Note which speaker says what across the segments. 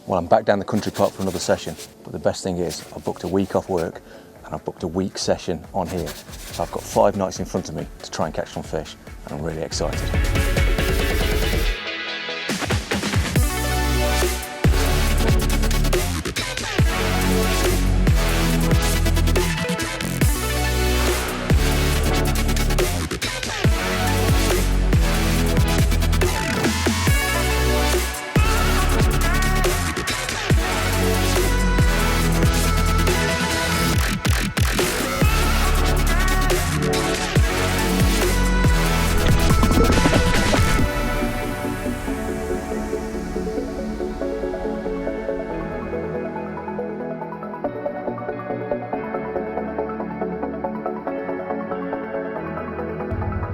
Speaker 1: Well, I'm back down the country park for another session, but the best thing is I've booked a week off work and I've booked a week session on here. So I've got 5 nights in front of me to try and catch some fish, and I'm really excited.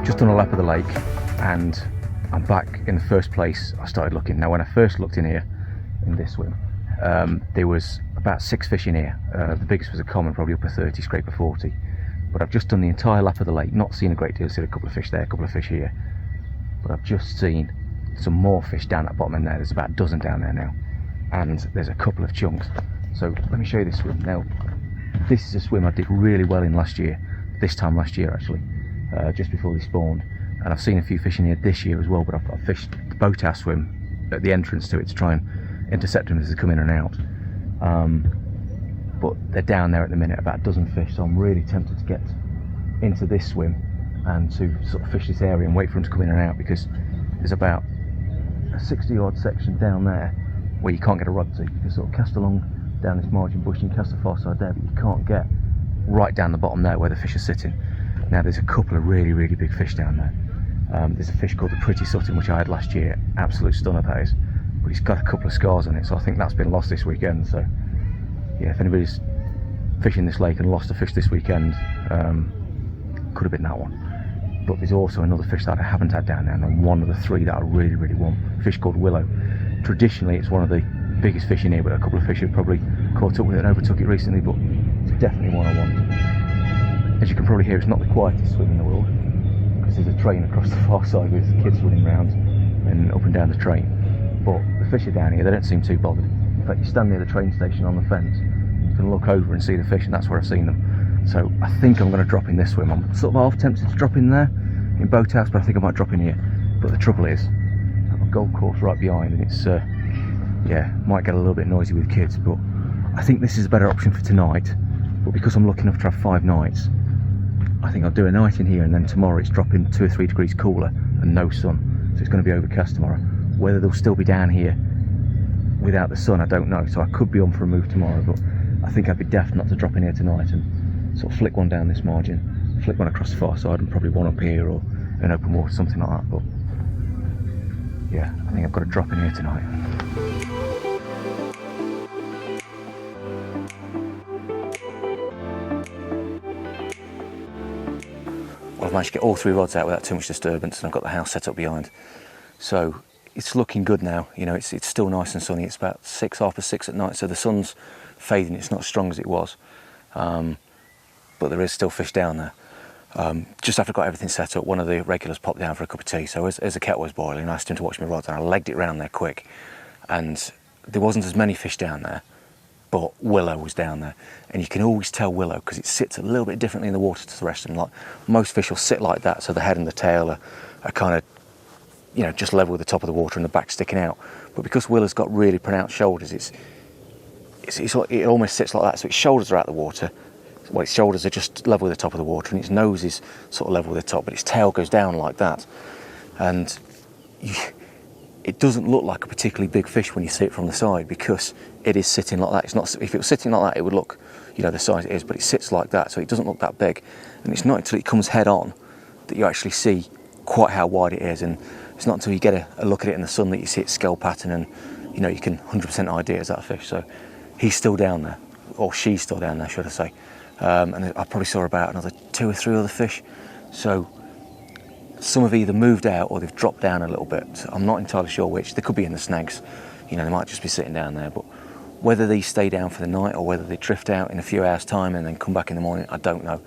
Speaker 1: Just done a lap of the lake and I'm back in the first place I started looking. Now when I first looked in here, in this swim, there was about 6 fish in here. The biggest was a common, probably up a 30, scrape a 40. But I've just done the entire lap of the lake, not seen a great deal, seen a couple of fish there, a couple of fish here. But I've just seen some more fish down at the bottom in there. There's about a dozen down there now. And there's a couple of chunks. So let me show you this swim. Now, this is a swim I did really well in last year, this time last year actually. Just before they spawned, and I've seen a few fish in here this year as well, but I've fished the boathouse swim at the entrance to it to try and intercept them as they come in and out, but they're down there at the minute, about a dozen fish, so I'm really tempted to get into this swim and to sort of fish this area and wait for them to come in and out, because there's about a 60-yard section down there where you can't get a rod to. You can sort of cast along down this margin bush and cast the far side there, but you can't get right down the bottom there where the fish are sitting. Now there's a couple of really big fish down there. There's a fish called the Pretty Sutton, which I had last year, absolute stunner that is, but he's got a couple of scars on it, so I think that's been lost this weekend. So yeah, if anybody's fishing this lake and lost a fish this weekend, could have been that one. But there's also another fish that I haven't had down there, and one of the 3 that I really want, a fish called Willow. Traditionally it's one of the biggest fish in here, but a couple of fish have probably caught up with it and overtook it recently, but it's definitely one I want. As you can probably hear, it's not the quietest swim in the world, because there's a train across the far side with kids running around and up and down the train. But the fish are down here, they don't seem too bothered. In fact, you stand near the train station on the fence, you can look over and see the fish, and that's where I've seen them. So I think I'm going to drop in this swim. I'm sort of half tempted to drop in there, in Boathouse, but I think I might drop in here. But the trouble is, I've got a golf course right behind, and it's, yeah, might get a little bit noisy with kids, but I think this is a better option for tonight. But because I'm lucky enough to have 5 nights, I think I'll do a night in here, and then tomorrow it's dropping 2 or 3 degrees cooler and no sun, so it's going to be overcast tomorrow. Whether they'll still be down here without the sun, I don't know, so I could be on for a move tomorrow, but I think I'd be daft not to drop in here tonight and sort of flick one down this margin, flick one across the far side, and probably one up here or in open water, something like that. But yeah, I think I've got to drop in here tonight. I've managed to get all 3 rods out without too much disturbance, and I've got the house set up behind. So it's looking good now. You know, it's still nice and sunny. It's about 6, half past 6 at night, so the sun's fading. It's not as strong as it was, but there is still fish down there. Just after I got everything set up, one of the regulars popped down for a cup of tea. So as the kettle was boiling, I asked him to watch my rods, and I legged it round there quick. And there wasn't as many fish down there, but Willow was down there, and you can always tell Willow because it sits a little bit differently in the water to the rest of them. Like most fish will sit like that, so the head and the tail are kind of, you know, just level with the top of the water and the back sticking out. But because Willow's got really pronounced shoulders, it almost sits like that. So its shoulders are out of the water. Well, its shoulders are just level with the top of the water, and its nose is sort of level with the top, but its tail goes down like that. And it doesn't look like a particularly big fish when you see it from the side, because it is sitting like that. It's not. If it was sitting like that, it would look, you know, the size it is, but it sits like that, so it doesn't look that big. And it's not until it comes head on that you actually see quite how wide it is, and it's not until you get a look at it in the sun that you see its scale pattern, and you know, you can 100% idea it's that fish. So he's still down there, or she's still down there, should I say. And I probably saw about another 2 or 3 other fish. So some have either moved out or they've dropped down a little bit. So I'm not entirely sure which. They could be in the snags, you know, they might just be sitting down there. But whether these stay down for the night or whether they drift out in a few hours' time and then come back in the morning, I don't know.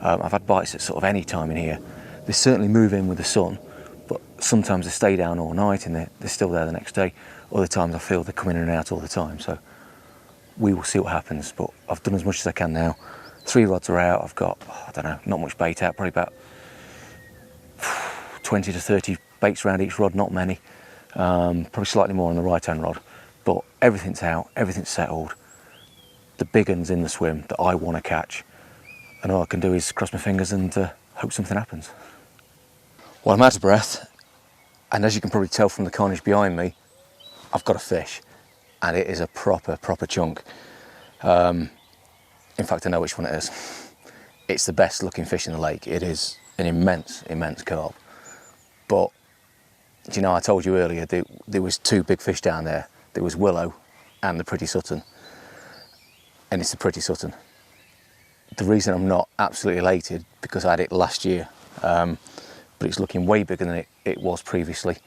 Speaker 1: I've had bites at sort of any time in here. They certainly move in with the sun, but sometimes they stay down all night and they're still there the next day. other times I feel they're coming in and out all the time. So we will see what happens, but I've done as much as I can now. 3 rods are out. I've got, I don't know, not much bait out, probably about 20 to 30 baits around each rod, not many. Probably slightly more on the right hand rod, but everything's out, everything's settled. The big one's in the swim that I want to catch, and all I can do is cross my fingers and hope something happens. Well, I'm out of breath, and as you can probably tell from the carnage behind me, I've got a fish, and it is a proper chunk. In fact, I know which one it is. It's the best looking fish in the lake. It is an immense carp. But, do you know, I told you earlier there was 2 big fish down there. There was Willow and the Pretty Sutton. And it's the Pretty Sutton. The reason I'm not absolutely elated, because I had it last year, but it's looking way bigger than it was previously.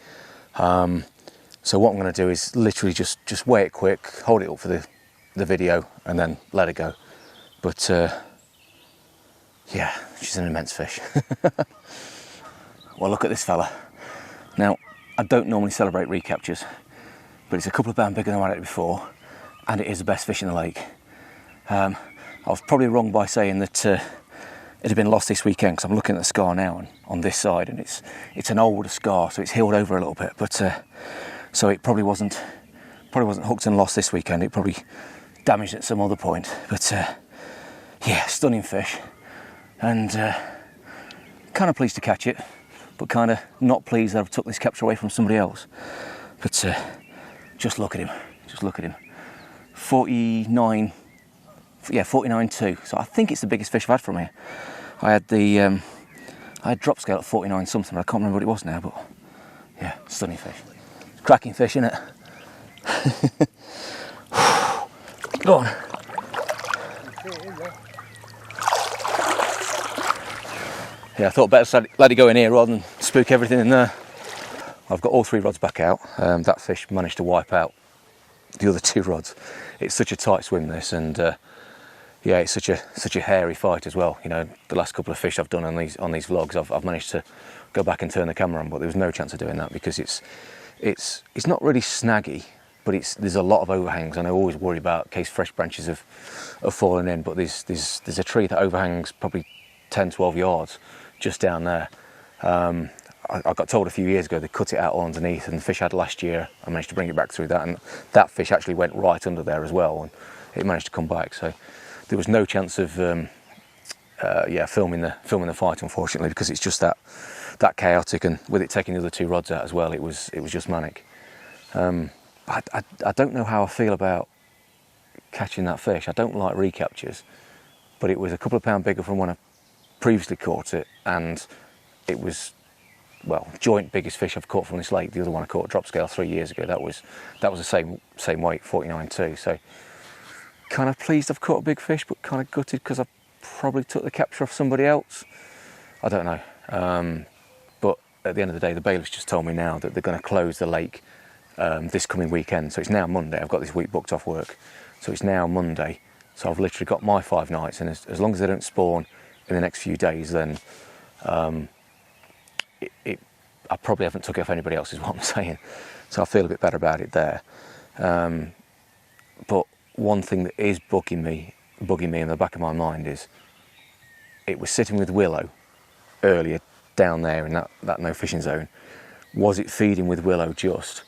Speaker 1: So what I'm going to do is literally just weigh it quick, hold it up for the video, and then let it go. But yeah, she's an immense fish. Well, look at this fella. Now, I don't normally celebrate recaptures, but it's a couple of pounds bigger than I had it before, and it is the best fish in the lake. I was probably wrong by saying that it had been lost this weekend, because I'm looking at the scar now on this side, and it's an older scar, so it's healed over a little bit. But so it probably wasn't hooked and lost this weekend. It probably damaged at some other point. But yeah, stunning fish, and kind of pleased to catch it, but kind of not pleased that I've took this capture away from somebody else. But just look at him, 49.2. So I think it's the biggest fish I've had from here. I had drop scale at 49 something, but I can't remember what it was now. But yeah, stunning fish, cracking fish, isn't it? Go on. Yeah, I thought better let it go in here rather than spook everything in there. I've got all 3 rods back out. That fish managed to wipe out the other 2 rods. It's such a tight swim, this, and yeah, it's such a hairy fight as well. You know, the last couple of fish I've done on these vlogs, I've managed to go back and turn the camera on, but there was no chance of doing that because it's not really snaggy, but there's a lot of overhangs, and I always worry about in case fresh branches have fallen in. But there's a tree that overhangs probably 10-12 yards just down there. I got told a few years ago they cut it out all underneath, and the fish I had last year, I managed to bring it back through that, and that fish actually went right under there as well, and it managed to come back. So there was no chance of filming the fight, unfortunately, because it's just that chaotic, and with it taking the other 2 rods out as well, it was just manic. I don't know how I feel about catching that fish. I don't like recaptures, but it was a couple of pounds bigger from when I previously caught it, and it was, well, joint biggest fish I've caught from this lake. The other one I caught at drop scale 3 years ago. That was the same weight, 49.2. So kind of pleased I've caught a big fish, but kind of gutted because I probably took the capture off somebody else. I don't know. But at the end of the day, the bailiffs just told me now that they're going to close the lake this coming weekend. So it's now Monday. I've got this week booked off work, so it's now Monday. So I've literally got my 5 nights, and as long as they don't spawn in the next few days, then I probably haven't took it off anybody else, is what I'm saying. So I feel a bit better about it there. But one thing that is bugging me in the back of my mind is it was sitting with Willow earlier down there in that no fishing zone. Was it feeding with Willow just?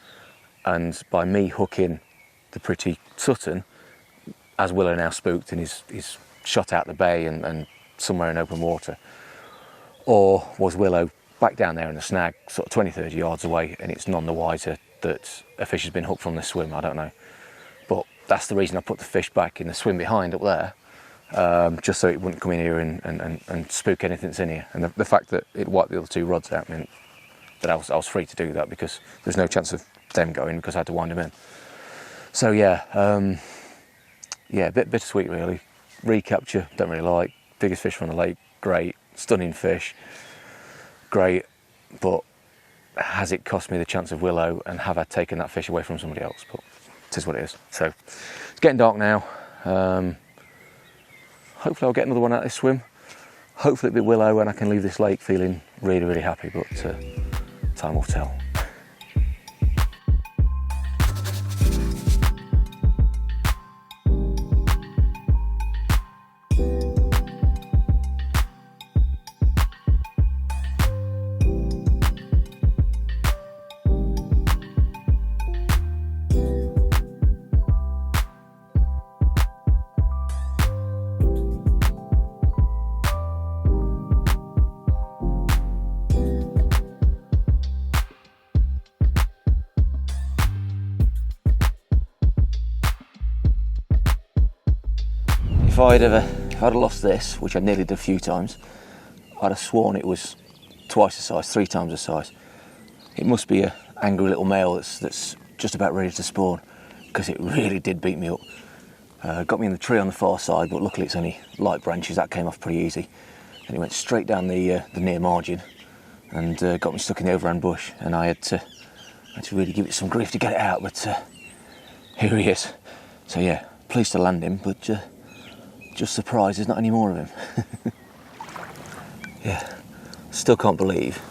Speaker 1: And by me hooking the Pretty Sutton, as Willow now spooked and is shot out the bay and somewhere in open water, or was Willow back down there in the snag sort of 20-30 yards away, and it's none the wiser that a fish has been hooked from this swim? I don't know, but that's the reason I put the fish back in the swim behind up there, just so it wouldn't come in here and spook anything that's in here. And the fact that it wiped the other 2 rods out meant that I was free to do that, because there's no chance of them going because I had to wind them in. So yeah, a bit bittersweet really. Recapture, don't really like. Biggest fish from the lake, great. Stunning fish, great. But has it cost me the chance of Willow, and have I taken that fish away from somebody else? But it is what it is. So it's getting dark now. Hopefully I'll get another one out of this swim. Hopefully it'll be Willow and I can leave this lake feeling really, really happy, but time will tell.
Speaker 2: if I'd have lost this, which I nearly did a few times, I'd have sworn it was twice the size, 3 times the size. It must be an angry little male that's just about ready to spawn, because it really did beat me up. Got me in the tree on the far side, but luckily it's only light branches, that came off pretty easy. And it went straight down the near margin and got me stuck in the overhand bush, and I had to really give it some grief to get it out, but here he is. So yeah, pleased to land him, but just surprised there's not any more of him. Yeah, still can't believe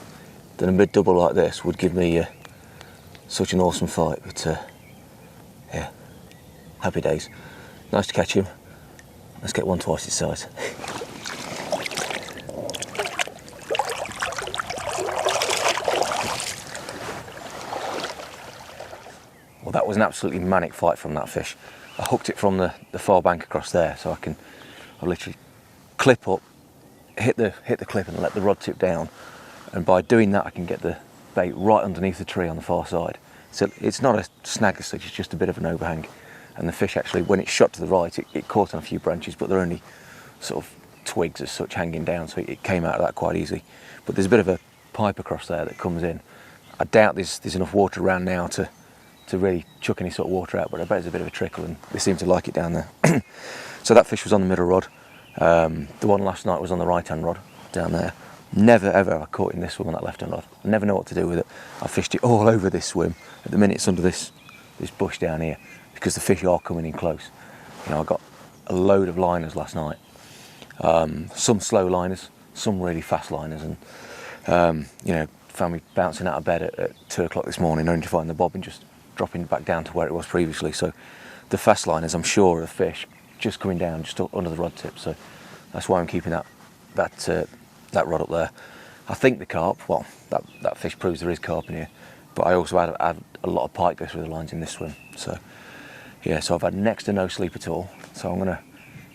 Speaker 2: that a mid-double like this would give me such an awesome fight, but yeah, happy days. Nice to catch him. Let's get one twice his size. Well, that was an absolutely manic fight from that fish. I hooked it from the far bank across there, so I literally clip up, hit the clip and let the rod tip down, and by doing that I can get the bait right underneath the tree on the far side. So it's not a snag as such, it's just a bit of an overhang, and the fish actually, when it shot to the right, it caught on a few branches, but they're only sort of twigs as such hanging down, so it came out of that quite easily. But there's a bit of a pipe across there that comes in. I doubt there's enough water around now to really chuck any sort of water out, but I bet there's a bit of a trickle, and they seem to like it down there. So that fish was on the middle rod. The one last night was on the right hand rod down there. Never ever have I caught in this swim on that left hand rod. I never know what to do with it. I fished it all over this swim. At the minute it's under this bush down here, because the fish are coming in close. You know, I got a load of liners last night. Some slow liners, some really fast liners, and you know, found me bouncing out of bed at 2 o'clock this morning only to find the bobbin just dropping back down to where it was previously. So the fast liners, I'm sure, are the fish just coming down just under the rod tip. So that's why I'm keeping that rod up there. I think the carp, well, that fish proves there is carp in here, but I also had a lot of pike go through the lines in this swim. So yeah, so I've had next to no sleep at all. So I'm going to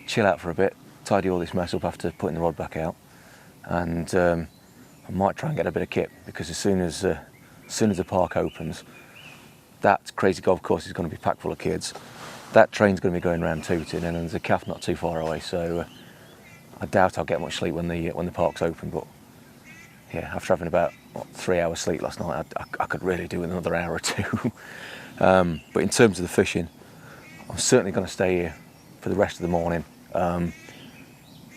Speaker 2: chill out for a bit, tidy all this mess up after putting the rod back out, and I might try and get a bit of kit, because as soon as the park opens, that crazy golf course is going to be packed full of kids. That train's going to be going around tooting, and there's a calf not too far away, so I doubt I'll get much sleep when the park's open. But yeah, after having about 3 hours sleep last night, I could really do with another hour or two. But in terms of the fishing, I'm certainly going to stay here for the rest of the morning. But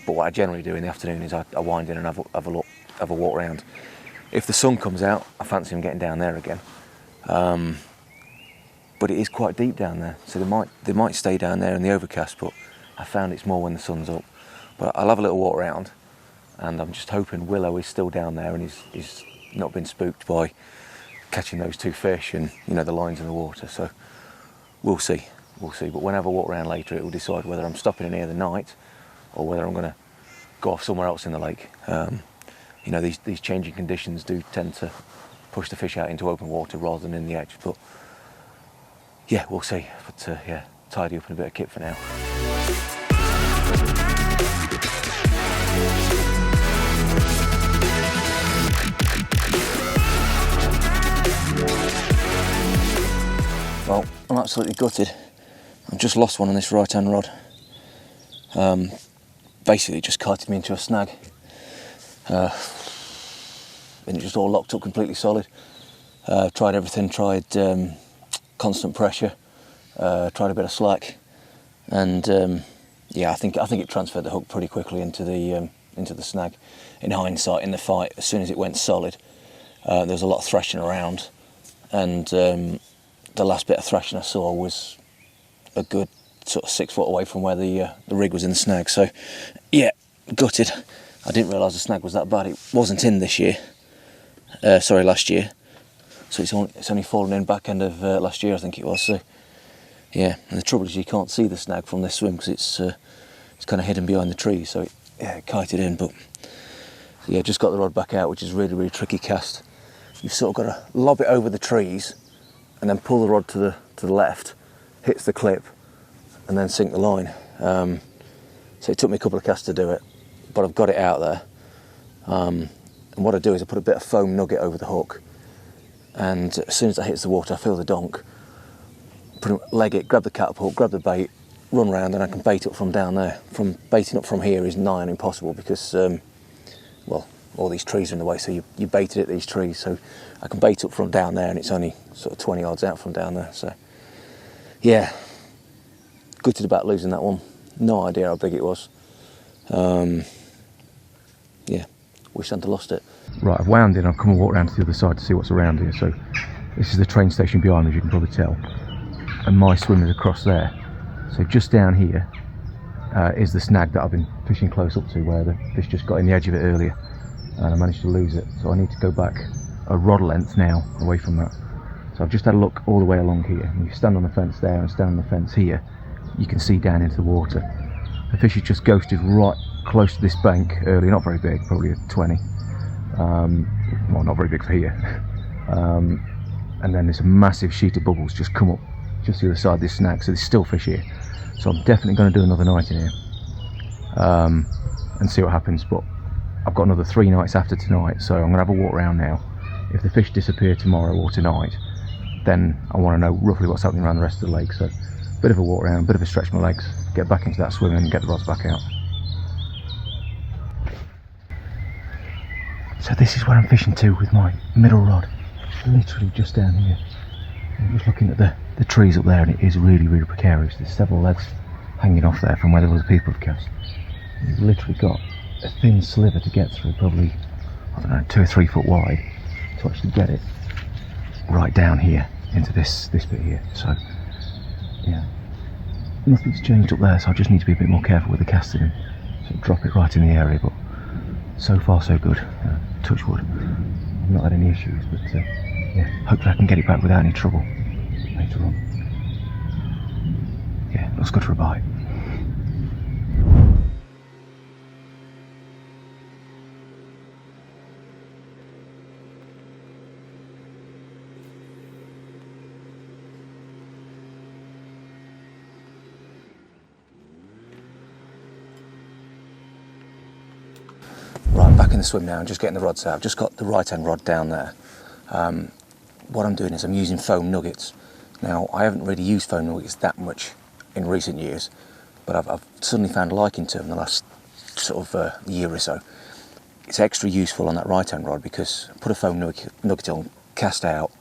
Speaker 2: what I generally do in the afternoon is I wind in and have a walk around. If the sun comes out, I fancy him getting down there again. But it is quite deep down there, so they might stay down there in the overcast, but I found it's more when the sun's up. But I'll have a little walk around, and I'm just hoping Willow is still down there and he's not been spooked by catching those 2 fish and, you know, the lines in the water. So we'll see. But when I have a walk around later, it will decide whether I'm stopping in here the night or whether I'm going to go off somewhere else in the lake. You know, these changing conditions do tend to push the fish out into open water rather than in the edge. But yeah, we'll see. But yeah, tidy up in a bit of kit for now. Well, I'm absolutely gutted. I've just lost one on this right hand rod. Basically just kited me into a snag. And it just all locked up completely solid. Tried everything, tried constant pressure, tried a bit of slack, and yeah, I think it transferred the hook pretty quickly into the snag. In hindsight, in the fight, as soon as it went solid, there was a lot of thrashing around, and the last bit of thrashing I saw was a good sort of 6 foot away from where the rig was in the snag. So yeah, gutted. I didn't realise the snag was that bad. It wasn't in this year. Last year. So it's only fallen in back end of last year, I think it was. So yeah, and the trouble is you can't see the snag from this swim because it's kind of hidden behind the trees. So it kited in, but yeah, just got the rod back out, which is really, really tricky cast. You've sort of got to lob it over the trees and then pull the rod to the left, hits the clip, and then sink the line. So it took me a couple of casts to do it, but I've got it out there. And what I do is I put a bit of foam nugget over the hook, and as soon as that hits the water, I feel the donk, leg it, grab the catapult, grab the bait, run round and I can bait up from down there. From baiting up from here is nigh on impossible because, well, all these trees are in the way, so you baited at these trees, so I can bait up from down there and it's only sort of 20 yards out from down there, so yeah, gutted about losing that one. No idea how big it was. Yeah, wish I'd lost it.
Speaker 1: Right, I've wound in, I've come and walked around to the other side to see what's around here. So this is the train station behind me, as you can probably tell, and my swim is across there. So just down here is the snag that I've been fishing close up to, where the fish just got in the edge of it earlier and I managed to lose it. So I need to go back a rod length now away from that. So I've just had a look all the way along here, and you stand on the fence there and stand on the fence here, you can see down into the water. The fish has just ghosted right close to this bank earlier, not very big, probably a 20. Well, not very big for here. And then this massive sheet of bubbles just come up just the other side of this snag, so there's still fish here. So I'm definitely going to do another night in here and see what happens, but I've got another 3 nights after tonight, so I'm going to have a walk around now. If the fish disappear tomorrow or tonight, then I want to know roughly what's happening around the rest of the lake. So a bit of a walk around, a bit of a stretch my legs, get back into that swim and get the rods back out. So this is where I'm fishing to with my middle rod, literally just down here. I'm just looking at the trees up there, and it is really, really precarious. There's several legs hanging off there from where the other people have cast. You've literally got a thin sliver to get through, probably, I don't know, 2 or 3 foot wide, to actually get it right down here into this bit here. So yeah, nothing's changed up there, so I just need to be a bit more careful with the casting and sort of drop it right in the area. But so far so good, touch wood. I've not had any issues, but yeah, hopefully I can get it back without any trouble later on. Yeah, looks good for a bite.
Speaker 2: Right, back in the swim now and just getting the rods out. I've just got the right hand rod down there. What I'm doing is I'm using foam nuggets. Now, I haven't really used foam nuggets that much in recent years, but I've suddenly found a liking to them in the last sort of year or so. It's extra useful on that right hand rod because I put a foam nugget on, cast out,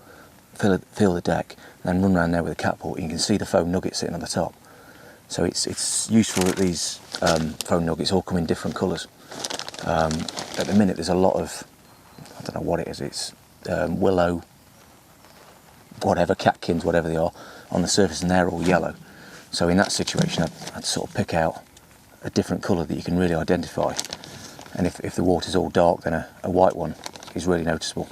Speaker 2: feel the deck, and then run around there with a catapult, and you can see the foam nugget sitting on the top. So it's useful that these foam nuggets all come in different colours. At the minute there's a lot of, I don't know what it is, it's willow, whatever, catkins, whatever they are, on the surface, and they're all yellow. So in that situation I'd sort of pick out a different colour that you can really identify, and if the water's all dark, then a white one is really noticeable.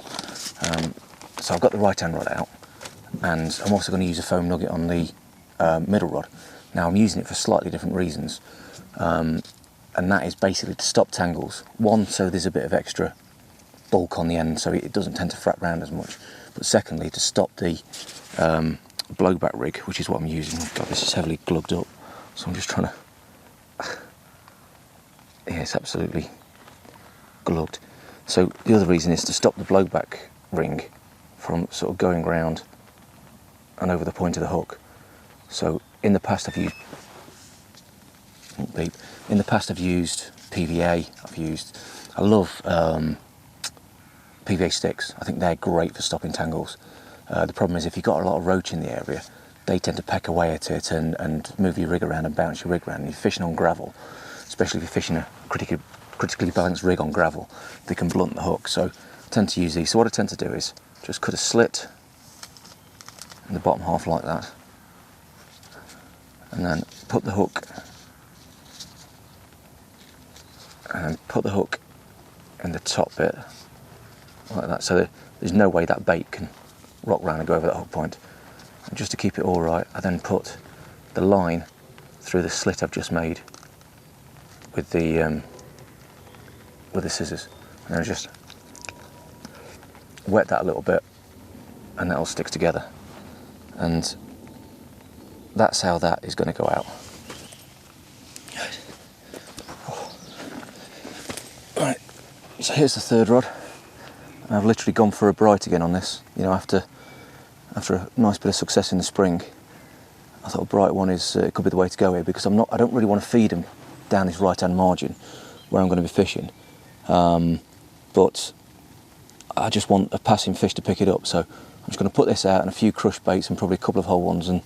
Speaker 2: So I've got the right hand rod out, and I'm also going to use a foam nugget on the middle rod. Now I'm using it for slightly different reasons. And that is basically to stop tangles. One, so there's a bit of extra bulk on the end, so it doesn't tend to frap round as much. But secondly, to stop the blowback rig, which is what I'm using. God, this is heavily glugged up, so I'm just trying to... Yeah, it's absolutely glugged. So the other reason is to stop the blowback ring from sort of going round and over the point of the hook. So in the past I've used... In the past I've used PVA, I love PVA sticks. I think they're great for stopping tangles. The problem is if you've got a lot of roach in the area, they tend to peck away at it and move your rig around and bounce your rig around. And you're fishing on gravel, especially if you're fishing a critically balanced rig on gravel, they can blunt the hook. So I tend to use these. So what I tend to do is just cut a slit in the bottom half like that, and then put the hook in the top bit like that, so there's no way that bait can rock round and go over that hook point. And just to keep it all right, I then put the line through the slit I've just made with the scissors, and I just wet that a little bit, and that all sticks together, and that's how that is going to go out. Right, so here's the third rod. I've literally gone for a bright again on this. You know, after a nice bit of success in the spring, I thought a bright one is could be the way to go here, because I don't really want to feed them down this right hand margin where I'm going to be fishing, but I just want a passing fish to pick it up, so I'm just going to put this out and a few crush baits and probably a couple of whole ones, and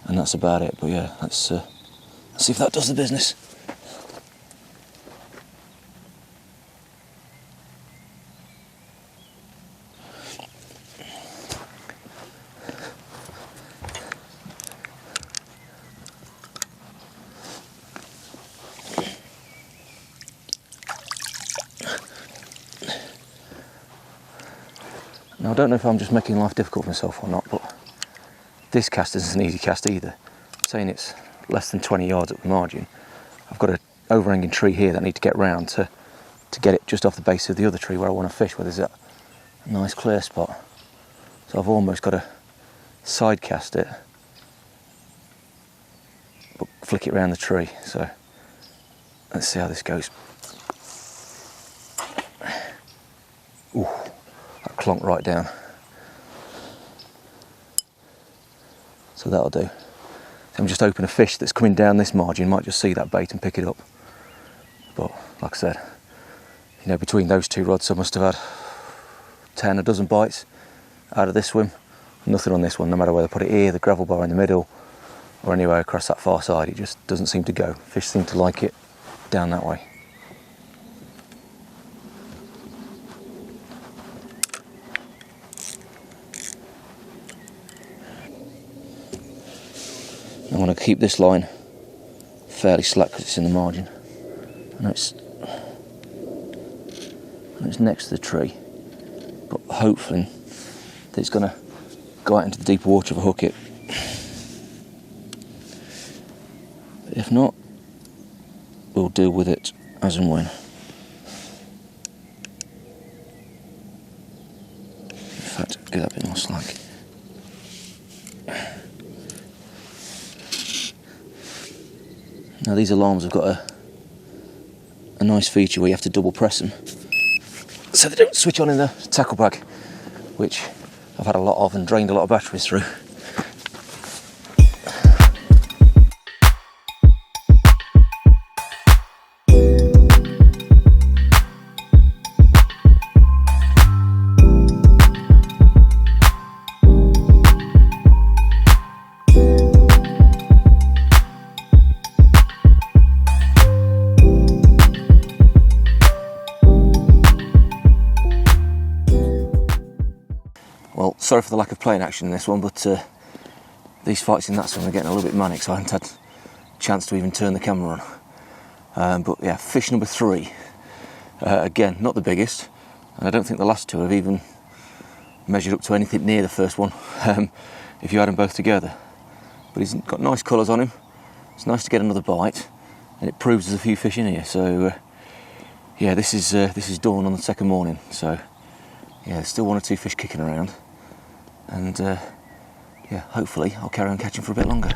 Speaker 2: that's about it. But yeah, let's see if that does the business. Now I don't know if I'm just making life difficult for myself or not, but this cast isn't an easy cast either. Saying it's less than 20 yards up the margin, I've got an overhanging tree here that I need to get round to get it just off the base of the other tree where I want to fish, where there's a nice clear spot. So I've almost got to side cast it, but flick it around the tree. So let's see how this goes. Ooh. That clonked right down. So that'll do. So I'm just hoping a fish that's coming down this margin might just see that bait and pick it up. But like I said, you know, between those two rods I must have had 10 a dozen bites out of this swim. Nothing on this one, no matter whether I put it here, the gravel bar in the middle, or anywhere across that far side. It just doesn't seem to go. Fish seem to like it down that way. I'm going to keep this line fairly slack because it's in the margin. I know it's next to the tree, but hopefully that it's going to go out into the deeper water if I hook it. If not, we'll deal with it as and when. In fact, give that a bit more slack. Now these alarms have got a nice feature where you have to double press them so they don't switch on in the tackle bag, which I've had a lot of and drained a lot of batteries through. Well, sorry for the lack of playing action in this one, but these fights in that swim are getting a little bit manic, so I haven't had a chance to even turn the camera on. But yeah, fish number 3. Again, not the biggest, and I don't think the last two have even measured up to anything near the first one, if you add them both together. But he's got nice colours on him. It's nice to get another bite, and it proves there's a few fish in here. So yeah, this is dawn on the second morning. So yeah, there's still 1 or 2 fish kicking around. And yeah, hopefully I'll carry on catching for a bit longer.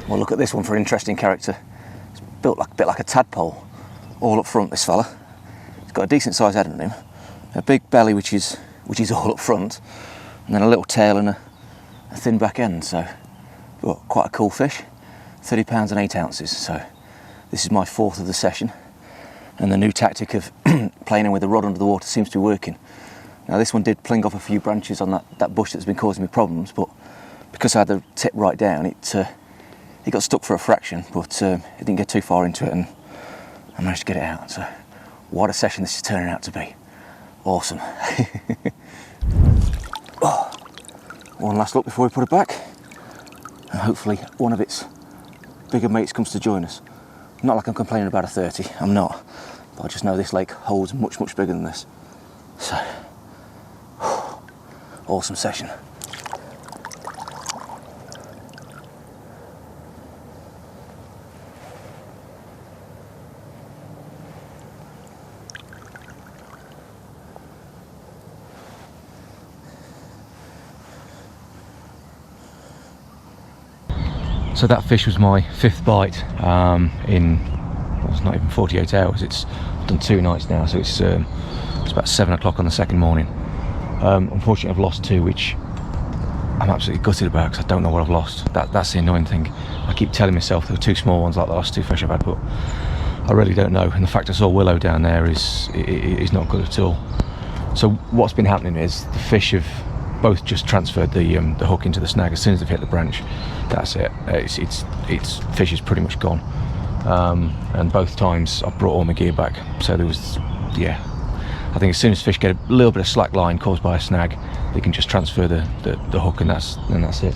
Speaker 2: Well, look at this one for an interesting character. It's built like a bit like a tadpole, all up front, this fella. He's got a decent sized head on him, a big belly which is all up front, and then a little tail and a thin back end. So, well, quite a cool fish. £30 and 8 ounces. So This is my 4th of the session, and the new tactic of playing in with the rod under the water seems to be working. Now this one did pling off a few branches on that bush that's been causing me problems, but because I had the tip right down, it got stuck for a fraction, but it didn't get too far into it, and I managed to get it out. So what a session this is turning out to be. Awesome. Oh, one last look before we put it back, and hopefully one of its bigger mates comes to join us. Not like I'm complaining about a 30, I'm not, but I just know this lake holds much, much bigger than this. So, awesome session. So that fish was my 5th bite in, well, it's not even 48 hours. It's done 2 nights now, so it's about 7 o'clock on the second morning. Unfortunately I've lost 2, which I'm absolutely gutted about because I don't know what I've lost. That's the annoying thing. I keep telling myself there were 2 small ones like the last 2 fish I've had, but I really don't know. And the fact I saw willow down there is not good at all. So what's been happening is the fish have both just transferred the hook into the snag as soon as they've hit the branch. That's it. It's fish is pretty much gone. And both times I've brought all my gear back. So there was, yeah. I think as soon as fish get a little bit of slack line caused by a snag, they can just transfer the hook, and that's it.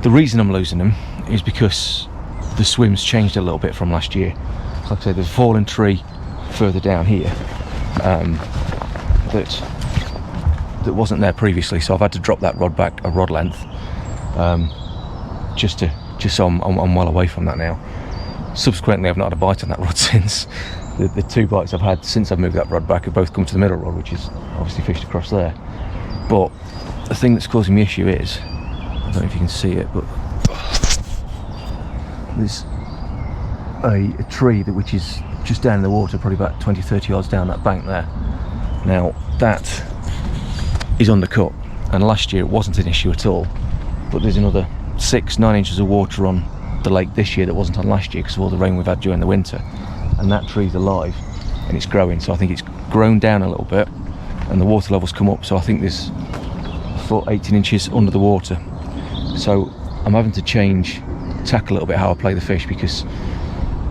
Speaker 2: The reason I'm losing them is because the swim's changed a little bit from last year. Like I say, there's a fallen tree further down here that wasn't there previously, so I've had to drop that rod back a rod length, just so I'm well away from that now. Subsequently, I've not had a bite on that rod since. The 2 bites I've had since I've moved that rod back have both come to the middle rod, which is obviously fished across there. But the thing that's causing me issue is, I don't know if you can see it, but there's a tree which is just down in the water, probably about 20-30 yards down that bank there. Now that is undercut, and last year it wasn't an issue at all, but there's another 6-9 inches of water on the lake this year that wasn't on last year because of all the rain we've had during the winter, and that tree's alive and it's growing. So I think it's grown down a little bit and the water levels come up, so I think there's a foot 18 inches under the water. So I'm having to change tack a little bit how I play the fish, because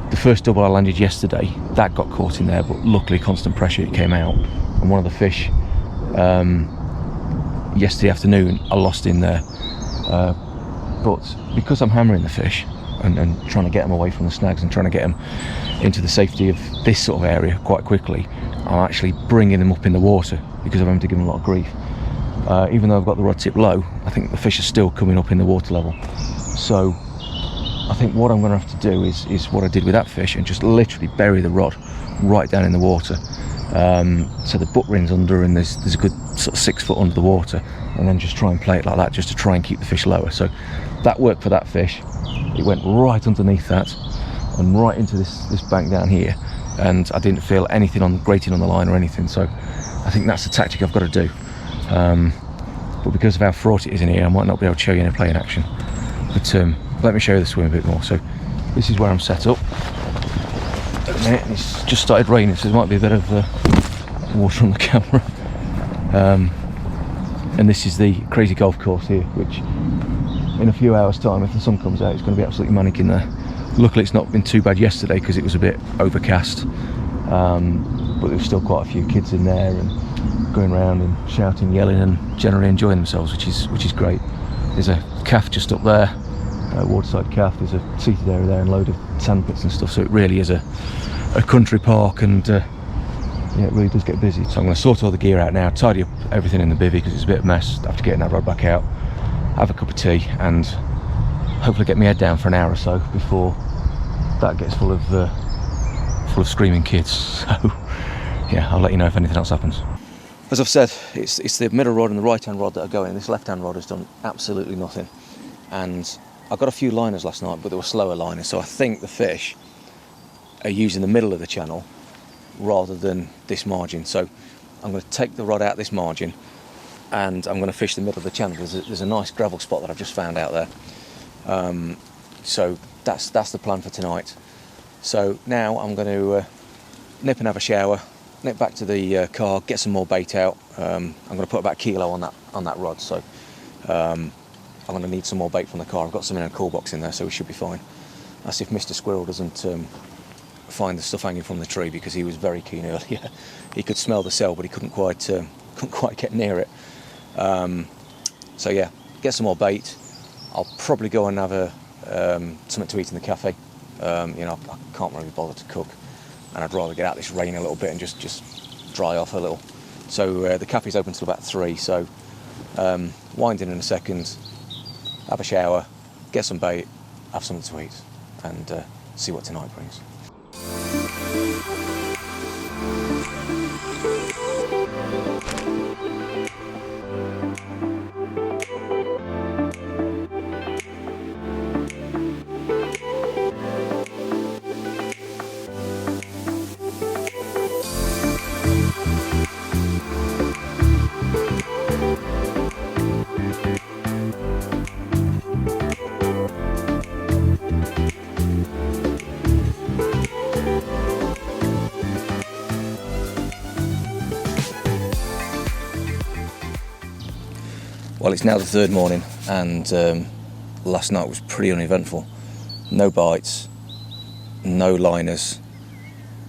Speaker 2: the first double I landed yesterday, that got caught in there, but luckily constant pressure, it came out. And one of the fish yesterday afternoon I lost in there, but because I'm hammering the fish and trying to get them away from the snags and trying to get them into the safety of this sort of area quite quickly, I'm actually bringing them up in the water because I'm having to give them a lot of grief. Even though I've got the rod tip low, I think the fish are still coming up in the water level. So I think what I'm going to have to do is what I did with that fish, and just literally bury the rod right down in the water. So the butt ring's under, and there's a good sort of 6 foot under the water, and then just try and play it like that, just to try and keep the fish lower. So that worked for that fish. It went right underneath that and right into this bank down here, and I didn't feel anything on grating on the line or anything. So I think that's the tactic I've got to do. But because of how fraught it is in here, I might not be able to show you any play in action. But let me show you the swim a bit more. So this is where I'm set up. It's just started raining, so there might be a bit of water on the camera. And this is the crazy golf course here, which in a few hours time, if the sun comes out, it's going to be absolutely manic in there. Luckily it's not been too bad yesterday because it was a bit overcast, but there's still quite a few kids in there and going around and shouting, yelling, and generally enjoying themselves, which is great. There's a calf just up there, a waterside calf. There's a seated area there and a load of sand pits and stuff, so it really is a country park, and yeah, it really does get busy. So I'm going to sort all the gear out now, tidy up everything in the bivvy because it's a bit of a mess after getting that rod back out, have a cup of tea, and hopefully get my head down for an hour or so before that gets full of screaming kids. So yeah, I'll let you know if anything else happens. As I've said, it's the middle rod and the right hand rod that are going. This left hand rod has done absolutely nothing, and I got a few liners last night, but they were slower liners, so I think the fish are using the middle of the channel rather than this margin. So I'm going to take the rod out this margin and I'm going to fish the middle of the channel. There's a nice gravel spot that I've just found out there. So that's the plan for tonight. So now I'm going to nip and have a shower, nip back to the car, get some more bait out. I'm going to put about a kilo on that rod, so I'm going to need some more bait from the car. I've got some in a cool box in there, so we should be fine. That's if Mr. Squirrel doesn't find the stuff hanging from the tree, because he was very keen earlier. He could smell the cell, but he couldn't quite get near it. So yeah, get some more bait. I'll probably go and have something to eat in the cafe. I can't really bother to cook, and I'd rather get out this rain a little bit and just dry off a little. So the cafe's open till about 3, so wind in a second, have a shower, get some bait, have something to eat, and see what tonight brings. Well, it's now the 3rd morning, and last night was pretty uneventful. No bites, no liners,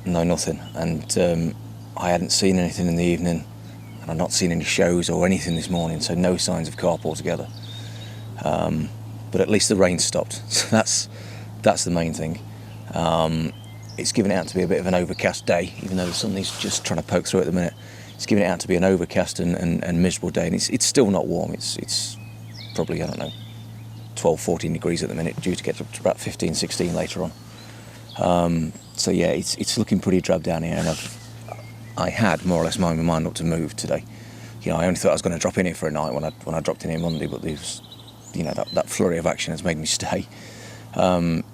Speaker 2: no nothing. And I hadn't seen anything in the evening, and I've not seen any shows or anything this morning, so no signs of carp altogether. But at least the rain stopped, so that's the main thing. It's given it out to be a bit of an overcast day, even though the sun is just trying to poke through at the minute. It's giving it out to be an overcast and miserable day, and it's still not warm. It's probably, I don't know, 12, 14 degrees at the minute, due to get up to about 15, 16 later on. So yeah, it's looking pretty drab down here, and I had more or less made my mind not to move today. I only thought I was going to drop in here for a night when I dropped in here Monday, but there's, that flurry of action has made me stay. So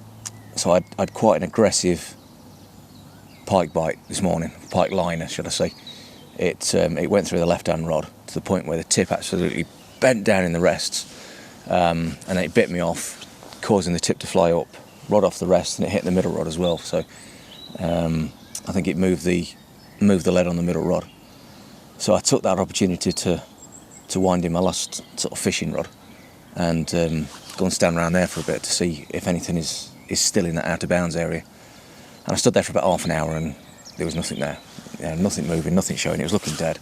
Speaker 2: I'd quite an aggressive pike bite this morning, pike liner, should I say. It went through the left-hand rod to the point where the tip absolutely bent down in the rests, and it bit me off, causing the tip to fly up, rod off the rest, and it hit the middle rod as well. So I think it moved the lead on the middle rod. So I took that opportunity to wind in my last sort of fishing rod, and go and stand around there for a bit to see if anything is still in that out of bounds area. And I stood there for about half an hour, and there was nothing there. Nothing moving, nothing showing. It was looking dead.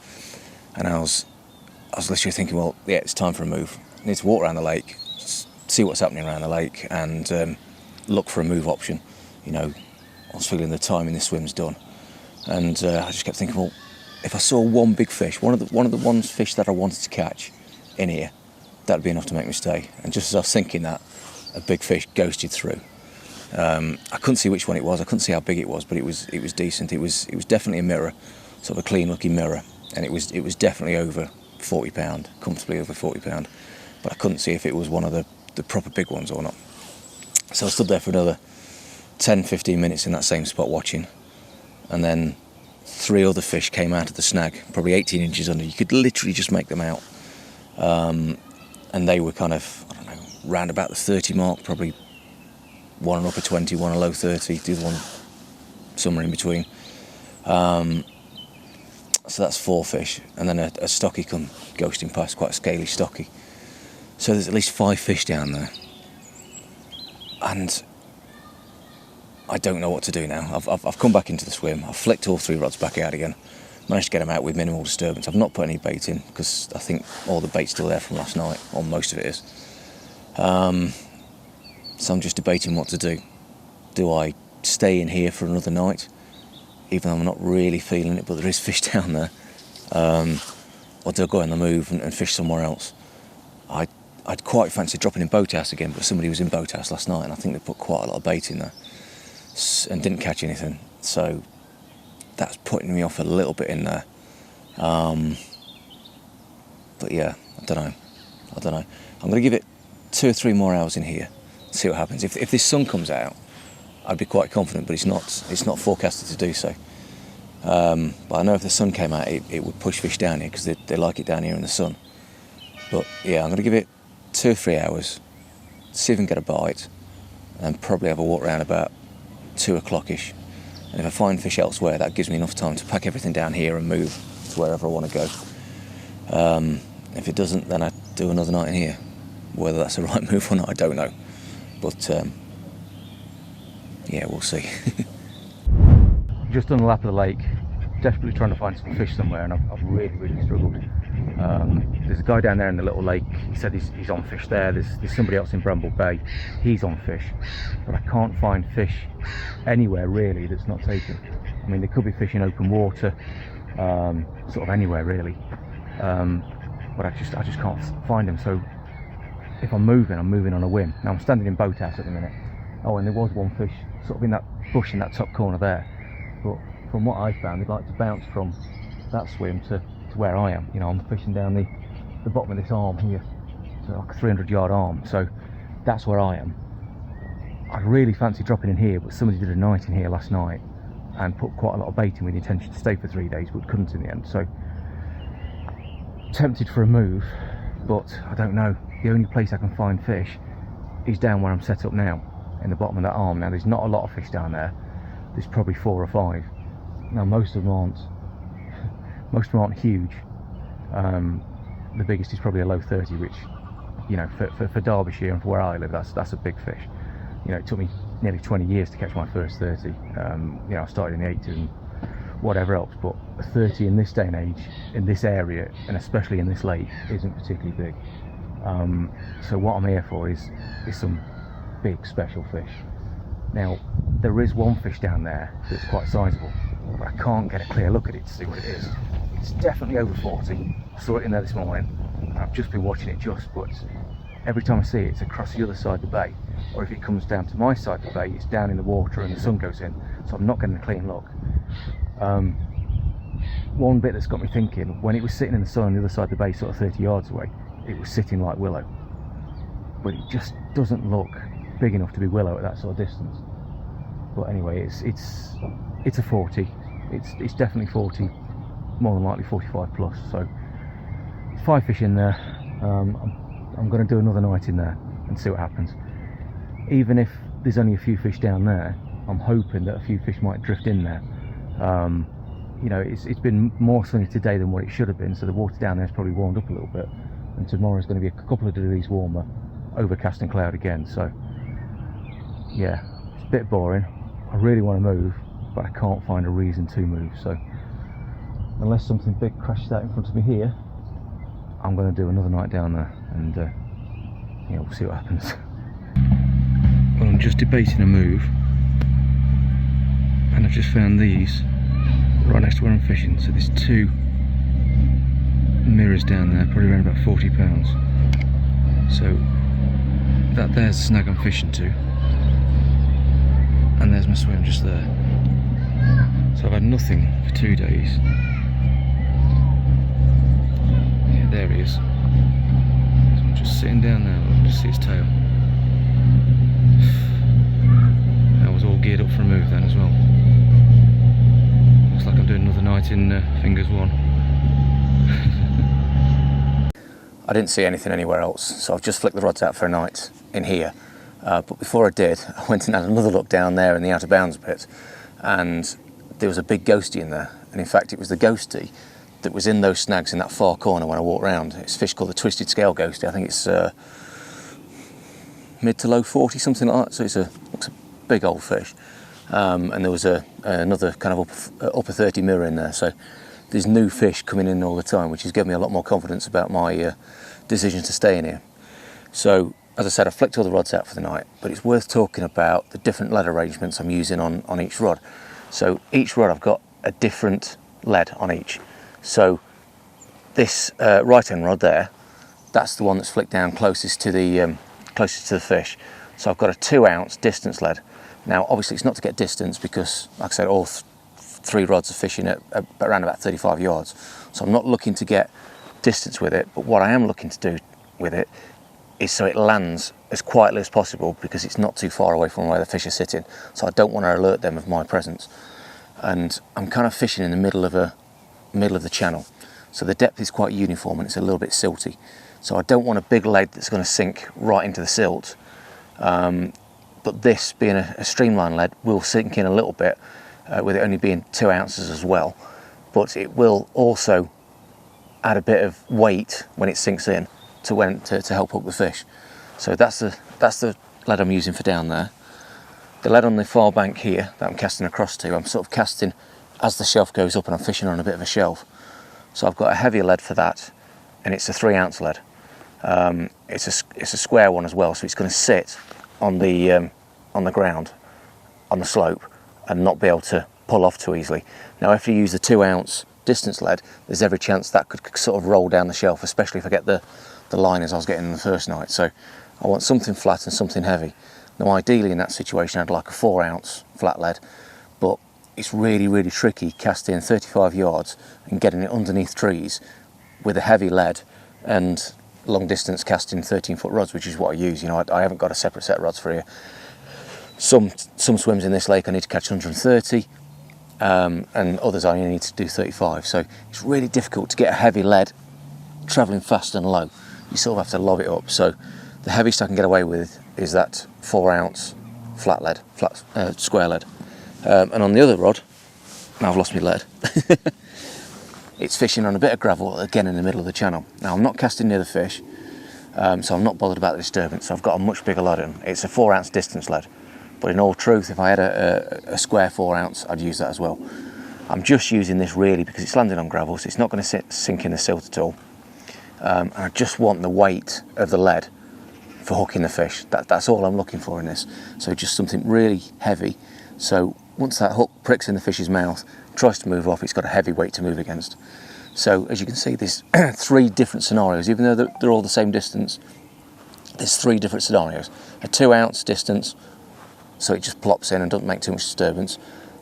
Speaker 2: And I was literally thinking, well, yeah, it's time for a move. I need to walk around the lake, see what's happening around the lake, and look for a move option. I was feeling the time in this swim's done, and I just kept thinking, well, if I saw one big fish, one of the fish that I wanted to catch in here, that'd be enough to make me stay. And just as I was thinking that, a big fish ghosted through. I couldn't see which one it was. I couldn't see how big it was, but it was decent. It was definitely a mirror, sort of a clean-looking mirror, and it was definitely over 40 pound, comfortably over 40 pound. But I couldn't see if it was one of the proper big ones or not. So I stood there for another 10-15 minutes in that same spot watching, and then 3 other fish came out of the snag, probably 18 inches under. You could literally just make them out, and they were kind of, I don't know, round about the 30 mark, probably. One an upper 20, one a low 30, the other one somewhere in between. So that's 4 fish, and then a stocky come ghosting past, quite a scaly stocky. So there's at least 5 fish down there, and I don't know what to do now. I've come back into the swim. I've flicked all 3 rods back out again. Managed to get them out with minimal disturbance. I've not put any bait in because I think all the bait's still there from last night, or most of it is. So I'm just debating what to do. Do I stay in here for another night, even though I'm not really feeling it, but there is fish down there? Or do I go on the move and fish somewhere else? I'd quite fancy dropping in Boathouse again, but somebody was in Boathouse last night, and I think they put quite a lot of bait in there and didn't catch anything. So that's putting me off a little bit in there. But yeah, I don't know. I'm going to give it 2 or 3 more hours in here. See what happens. If this sun comes out, I'd be quite confident, but it's not forecasted to do so. But I know if the sun came out, it would push fish down here because they like it down here in the sun. But yeah, I'm going to give it 2 or 3 hours, see if I can get a bite, and probably have a walk around about 2 o'clock-ish. And if I find fish elsewhere, that gives me enough time to pack everything down here and move to wherever I want to go. If it doesn't, then I do another night in here. Whether that's the right move or not, I don't know. But yeah, we'll see.
Speaker 1: Just done the lap of the lake, desperately trying to find some fish somewhere, and I've really struggled. There's a guy down there in the little lake. He said he's on fish there. There's somebody else in Bramble Bay. He's on fish, but I can't find fish anywhere really that's not taken. I mean, there could be fish in open water, sort of anywhere really, but I just can't find them. So if I'm moving on a whim. Now I'm standing in Boathouse at the minute. Oh, and there was one fish sort of in that bush in that top corner there, but from what I found, they'd like to bounce from that swim to where I am. You know, I'm fishing down the bottom of this arm here, so like a 300-yard arm, so that's where I am. I'd really fancy dropping in here, but somebody did a night in here last night and put quite a lot of bait in with the intention to stay for 3 days, but couldn't in the end. So tempted for a move, but I don't know. The only place I can find fish is down where I'm set up now, in the bottom of that arm. Now there's not a lot of fish down there. There's probably 4 or 5. Now most of them aren't huge. The biggest is probably a low 30, which, you know, for Derbyshire and for where I live, that's a big fish. You know, it took me nearly 20 years to catch my first 30. You know, I started in the 80s and whatever else, but a 30 in this day and age, in this area, and especially in this lake, isn't particularly big. So what I'm here for is some big special fish. Now there is one fish down there that's quite sizable, but I can't get a clear look at it to see what it is. It's definitely over 40. I saw it in there this morning. I've just been watching it but every time I see it, it's across the other side of the bay, or if it comes down to my side of the bay, it's down in the water and the sun goes in, so I'm not getting a clean look. One bit that's got me thinking, when it was sitting in the sun on the other side of the bay, sort of 30 yards away, it was sitting like willow, but it just doesn't look big enough to be willow at that sort of distance. But anyway, it's a 40. It's definitely 40, more than likely 45 plus. So 5 fish in there. I'm going to do another night in there and see what happens. Even if there's only a few fish down there, I'm hoping that a few fish might drift in there. You know, it's been more sunny today than what it should have been, so the water down there has probably warmed up a little bit, and tomorrow's going to be a couple of degrees warmer, overcast and cloud again. So yeah, it's a bit boring. I really want to move, but I can't find a reason to move. So unless something big crashes out in front of me here, I'm going to do another night down there, and yeah, we'll see what happens. Well, I'm just debating a move, and I've just found these right next to where I'm fishing. So there's 2 mirrors down there, probably around about 40 pounds. So there's the snag I'm fishing to, and there's my swim just there. So I've had nothing for 2 days. Yeah, there he is. So I'm just sitting down there, I can just see his tail. That was all geared up for a move then as well. Looks like I'm doing another night in Fingers 1.
Speaker 2: I didn't see anything anywhere else, so I've just flicked the rods out for a night in here. But before I did, I went and had another look down there in the out of bounds bit, and there was a big ghostie in there. And in fact, it was the ghostie that was in those snags in that far corner when I walked round. It's a fish called the twisted scale ghostie. I think it's mid to low 40, something like that. So it's looks a big old fish. And there was another kind of upper 30 mirror in there. So there's new fish coming in all the time, which has given me a lot more confidence about my decision to stay in here. So, as I said, I flicked all the rods out for the night, but it's worth talking about the different lead arrangements I'm using on each rod. So each rod I've got a different lead on each. So this right end rod there, that's the one that's flicked down closest to the fish. So I've got a 2 ounce distance lead. Now obviously it's not to get distance because, like I said, all 3 rods are fishing at around about 35 yards. So I'm not looking to get distance with it, but what I am looking to do with it is so it lands as quietly as possible, because it's not too far away from where the fish are sitting. So I don't want to alert them of my presence. And I'm kind of fishing in the middle of the channel. So the depth is quite uniform and it's a little bit silty. So I don't want a big lead that's going to sink right into the silt. but this being a streamline lead will sink in a little bit, with it only being 2 ounces as well, but it will also add a bit of weight when it sinks in to help hook the fish. So that's the lead I'm using for down there. The lead on the far bank here that I'm casting across to, I'm sort of casting as the shelf goes up, and I'm fishing on a bit of a shelf. So I've got a heavier lead for that, and it's a 3 ounce lead. It's a square one as well, so it's going to sit on the ground, on the slope, and not be able to pull off too easily. Now, if you use the 2 ounce distance lead, there's every chance that could sort of roll down the shelf, especially if I get the line as I was getting the first night. So I want something flat and something heavy. Now, ideally in that situation, I'd like a 4 ounce flat lead, but it's really, really tricky casting 35 yards and getting it underneath trees with a heavy lead and long distance casting 13-foot rods, which is what I use. You know, I haven't got a separate set of rods for here. Some swims in this lake I need to catch 130, and others I only need to do 35. So it's really difficult to get a heavy lead travelling fast and low. You sort of have to lob it up. So the heaviest I can get away with is that 4 ounce flat lead, square lead. And on the other rod, now I've lost my lead, it's fishing on a bit of gravel, again in the middle of the channel. Now I'm not casting near the fish, so I'm not bothered about the disturbance. So I've got a much bigger lead in. It's a 4 ounce distance lead, but in all truth, if I had a square 4 ounce, I'd use that as well. I'm just using this really because it's landing on gravel, so it's not going to sink in the silt at all. And I just want the weight of the lead for hooking the fish. That's all I'm looking for in this. So just something really heavy. So once that hook pricks in the fish's mouth, tries to move off, it's got a heavy weight to move against. So as you can see, there's 3 different scenarios. Even though they're all the same distance, there's 3 different scenarios. A 2 ounce distance, so it just plops in and doesn't make too much disturbance.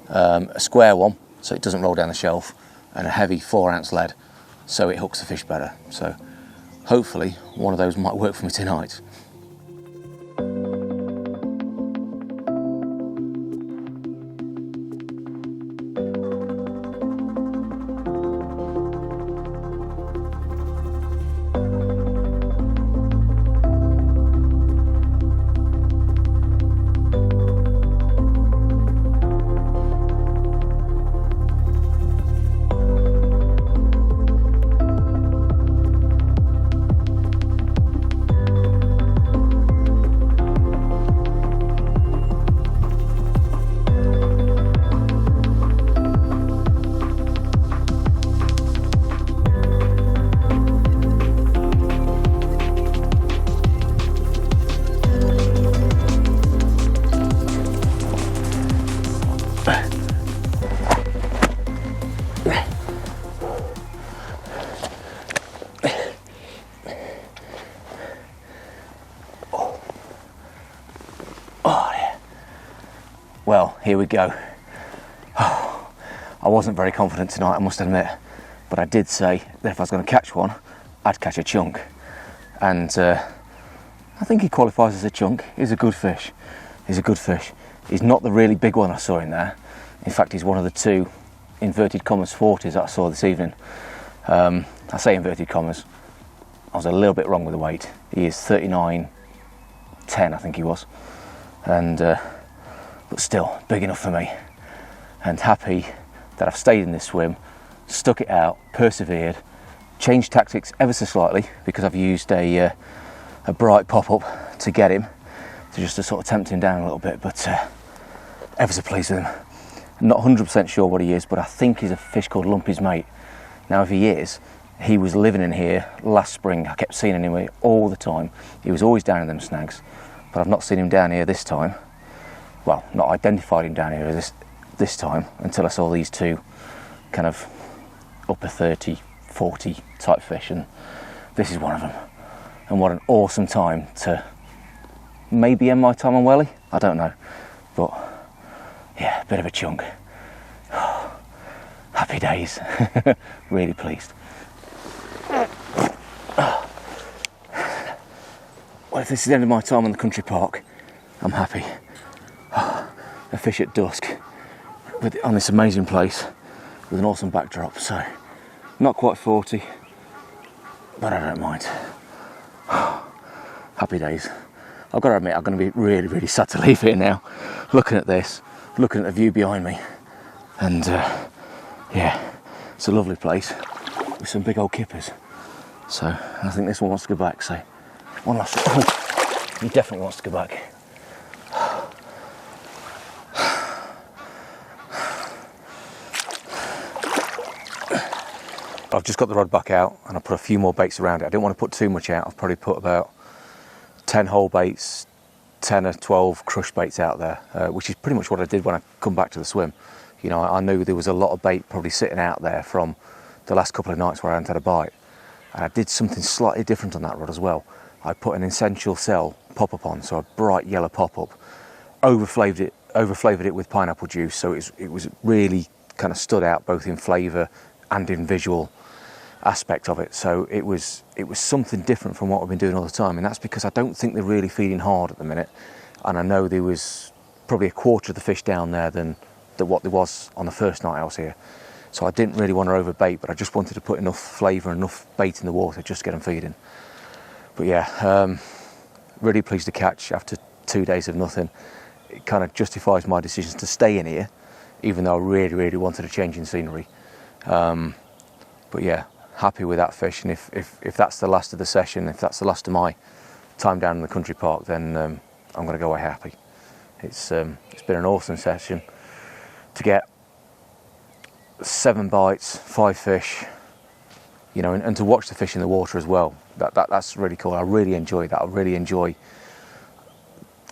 Speaker 2: A square one, so it doesn't roll down the shelf. And a heavy 4 ounce lead, so it hooks the fish better. So hopefully one of those might work for me tonight. Well, here we go. Oh, I wasn't very confident tonight, I must admit, but I did say that if I was going to catch one, I'd catch a chunk. And I think he qualifies as a chunk. He's a good fish. He's a good fish. He's not the really big one I saw in there. In fact, he's one of the 2 inverted commas 40s that I saw this evening. I say inverted commas. I was a little bit wrong with the weight. He is 39.10, I think he was. And but still big enough for me, and happy that I've stayed in this swim, stuck it out, persevered, changed tactics ever so slightly because I've used a bright pop-up to get him, to sort of tempt him down a little bit, but ever so pleased with him. I'm not 100% sure what he is, but I think he's a fish called Lumpy's mate. Now if he is, he was living in here last spring. I kept seeing him here all the time. He was always down in them snags, but I've not seen him down here this time. Well, not identified him down here this time until I saw these 2 kind of upper 30, 40 type fish, and this is one of them. And what an awesome time to maybe end my time on Welly, I don't know, but yeah, a bit of a chunk. Happy days. Really pleased. Well, if this is the end of my time on the country park, I'm happy. A fish at dusk on this amazing place with an awesome backdrop. So not quite 40, but I don't mind. Happy days. I've got to admit, I'm going to be really, really sad to leave here now, looking at this, looking at the view behind me, and yeah, it's a lovely place with some big old kippers. So I think this one wants to go back, so one last, oh, he definitely wants to go back. I've just got the rod back out and I put a few more baits around it. I didn't want to put too much out. I've probably put about 10 whole baits, 10 or 12 crush baits out there, which is pretty much what I did when I come back to the swim. You know, I knew there was a lot of bait probably sitting out there from the last couple of nights where I hadn't had a bite. And I did something slightly different on that rod as well. I put an essential cell pop-up on, so a bright yellow pop-up, overflavoured it with pineapple juice, so it was really kind of stood out both in flavour and in visual aspect of it. So it was something different from what I've been doing all the time, and that's because I don't think they're really feeding hard at the minute, and I know there was probably a quarter of the fish down there than what there was on the first night I was here. So I didn't really want to overbait, but I just wanted to put enough flavour and enough bait in the water just to get them feeding. But yeah, really pleased to catch after 2 days of nothing. It kind of justifies my decisions to stay in here, even though I really, really wanted a change in scenery. But yeah, happy with that fish, and if that's the last of the session, if that's the last of my time down in the country park, then I'm going to go away happy. It's been an awesome session to get 7 bites, 5 fish, you know, and to watch the fish in the water as well. That's really cool. I really enjoy that. I really enjoy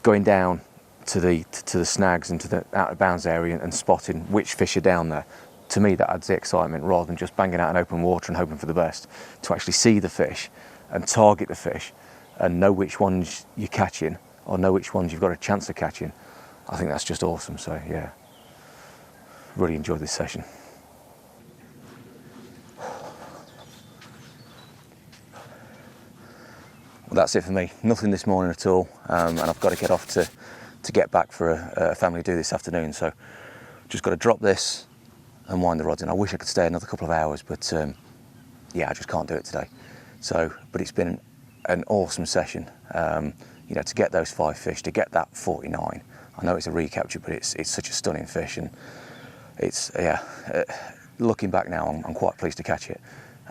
Speaker 2: going down to the snags and to the out of bounds area and spotting which fish are down there. To me, that adds the excitement rather than just banging out in open water and hoping for the best. To actually see the fish and target the fish and know which ones you're catching or know which ones you've got a chance of catching, I think that's just awesome. So yeah, really enjoyed this session. Well, that's it for me. Nothing this morning at all, and I've got to get off to get back for a family do this afternoon. So just got to drop this and wind the rods in. I wish I could stay another couple of hours, but yeah, I just can't do it today. So, but it's been an awesome session. You know, to get those 5 fish, to get that 49. I know it's a recapture, but it's such a stunning fish, and it's yeah. Looking back now, I'm quite pleased to catch it,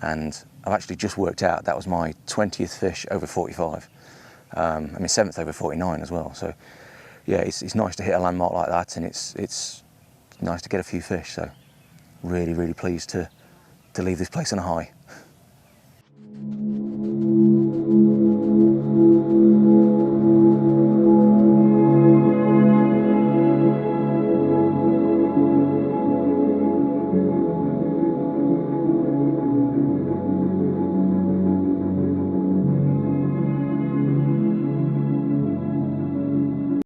Speaker 2: and I've actually just worked out that was my 20th fish over 45. I mean 7th over 49 as well. So yeah, it's nice to hit a landmark like that, and it's nice to get a few fish. So really, really pleased to leave this place on a high.